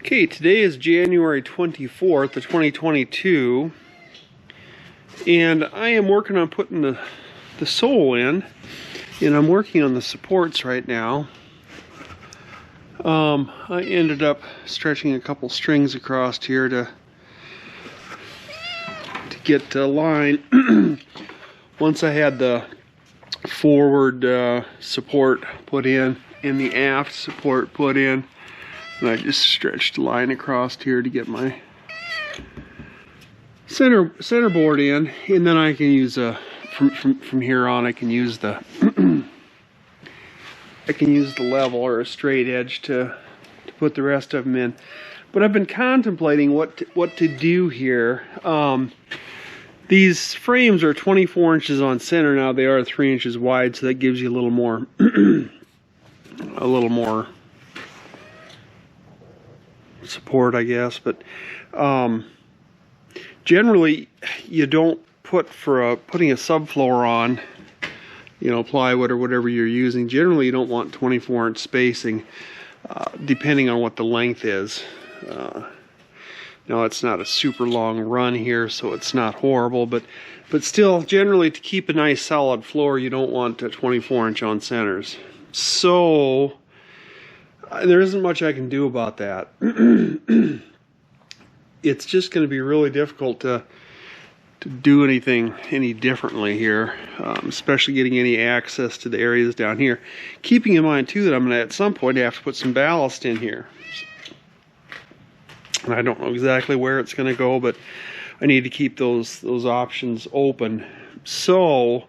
Okay, today is January 24th of 2022, and I am working on putting the sole in, and I'm working on the supports right now. I ended up stretching a couple strings across here to get a line. Once I had the forward support put in and the aft support put in, and I just stretched a line across here to get my center board in, and then I can use from here on I can use the level or a straight edge to put the rest of them in. But I've been contemplating what to do here. These frames are 24 inches on center now. They are 3 inches wide, so that gives you a little more support, I guess. But generally you don't put putting a subfloor on, plywood or whatever you're using. Generally you don't want 24-inch spacing, depending on what the length is. Now it's not a super long run here, so it's not horrible, but still, generally, to keep a nice solid floor, you don't want 24-inch on centers. So there isn't much I can do about that. It's just going to be really difficult to do anything any differently here, especially getting any access to the areas down here. Keeping in mind too that I'm going to at some point have to put some ballast in here. And I don't know exactly where it's going to go, but I need to keep those options open. So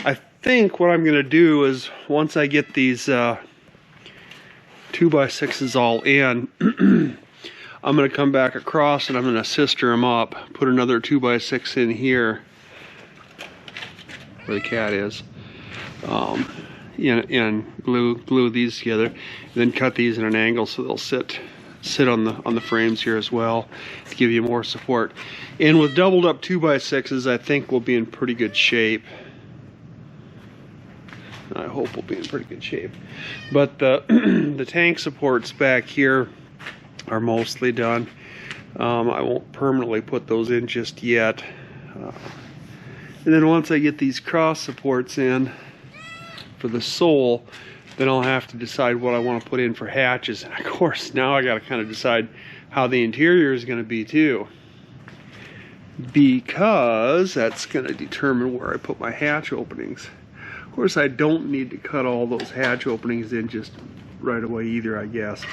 I think what I'm going to do is, once I get these 2x6s all in, I'm going to come back across and I'm going to sister them up, put another 2x6 in here where the cat is, and glue these together, and then cut these at an angle so they'll sit on the frames here as well to give you more support. And with doubled up 2x6s, I think we'll be in pretty good shape. I hope we'll be in pretty good shape. But the tank supports back here are mostly done. I won't permanently put those in just yet. And then once I get these cross supports in for the sole, then I'll have to decide what I want to put in for hatches. And of course, now I got to kind of decide how the interior is going to be too, because that's going to determine where I put my hatch openings. Of course, I don't need to cut all those hatch openings in just right away either, I guess.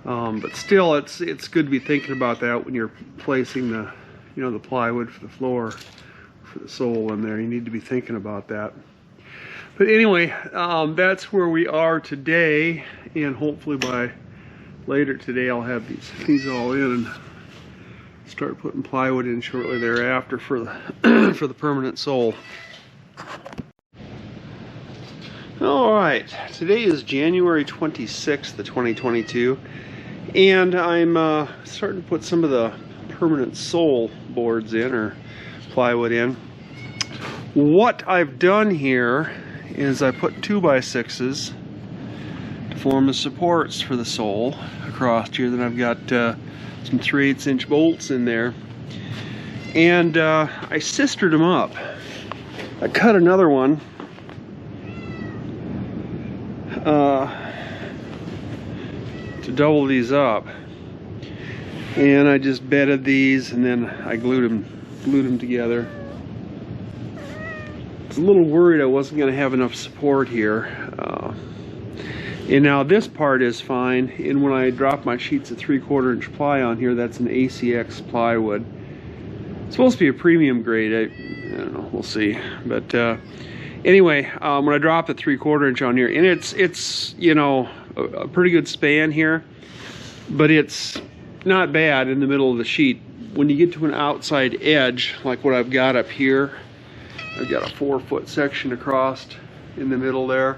But still, it's good to be thinking about that when you're placing the the plywood for the floor, for the sole in there. You need to be thinking about that. But anyway, that's where we are today, and hopefully by later today I'll have these all in and start putting plywood in shortly thereafter for the for the permanent sole. All right, today is January 26th of 2022, and I'm starting to put some of the permanent sole boards in, or plywood in. What I've done here is I put 2x6s to form the supports for the sole across here. Then I've got some 3/8 inch bolts in there, and I sistered them up. I cut another one to double these up, and I just bedded these, and then I glued them together. A little worried I wasn't going to have enough support here, and now this part is fine. And when I drop my sheets of 3/4 inch ply on here, that's an ACX plywood. It's supposed to be a premium grade. I don't know, we'll see. But anyway, when I drop the 3/4 inch on here, and it's a pretty good span here, but it's not bad in the middle of the sheet. When you get to an outside edge like what I've got up here, I've got a 4-foot section across in the middle there,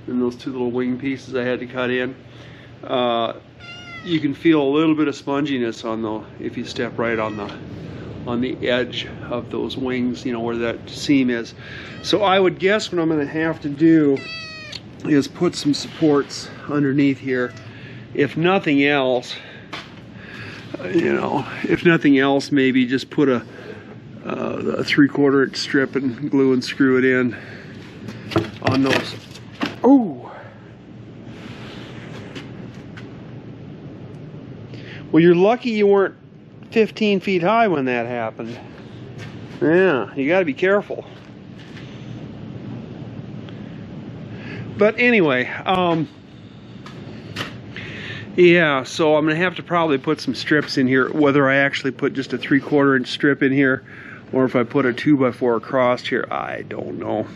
and those two little wing pieces I had to cut in. You can feel a little bit of sponginess if you step right on the edge of those wings, where that seam is. So I would guess what I'm going to have to do is put some supports underneath here. If nothing else, You know, if nothing else, maybe just put a 3/4 inch strip and glue and screw it in on those. Oh, well, you're lucky you weren't 15 feet high when that happened. Yeah, you got to be careful. But anyway, yeah, so I'm gonna have to probably put some strips in here, whether I actually put just a 3/4 inch strip in here or if I put a 2x4 across here, I don't know.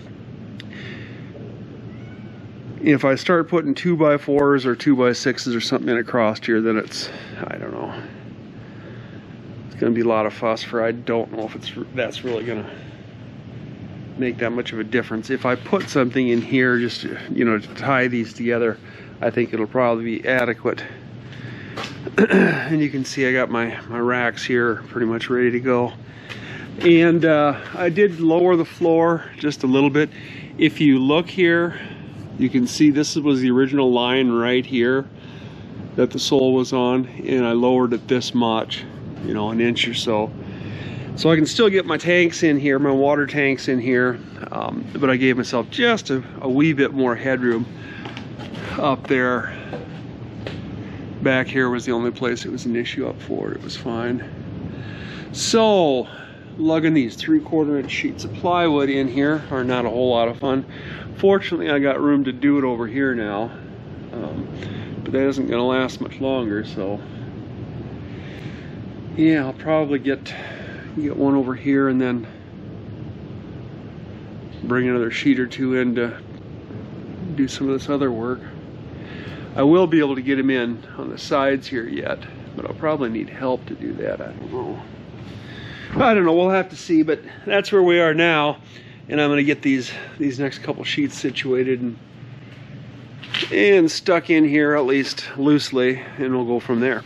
If I start putting 2x4s or 2x6s or something in across here, then it's, I don't know. It's gonna be a lot of fuss for, I don't know if that's really gonna make that much of a difference. If I put something in here just to, you know, to tie these together, I think it'll probably be adequate. And you can see I got my racks here pretty much ready to go. And I did lower the floor just a little bit. If you look here, you can see this was the original line right here that the sole was on, and I lowered it this much, you know, an inch or so. So I can still get my tanks in here, my water tanks in here, but I gave myself just a wee bit more headroom up there. Back here was the only place it was an issue up for. It was fine. So lugging these 3/4 inch sheets of plywood in here are not a whole lot of fun. Fortunately, I got room to do it over here now, but that isn't going to last much longer. So yeah, I'll probably get one over here and then bring another sheet or two in to do some of this other work. I will be able to get them in on the sides here yet, but I'll probably need help to do that. I don't know, we'll have to see, but that's where we are now. And I'm going to get these next couple sheets situated and stuck in here, at least loosely, and we'll go from there.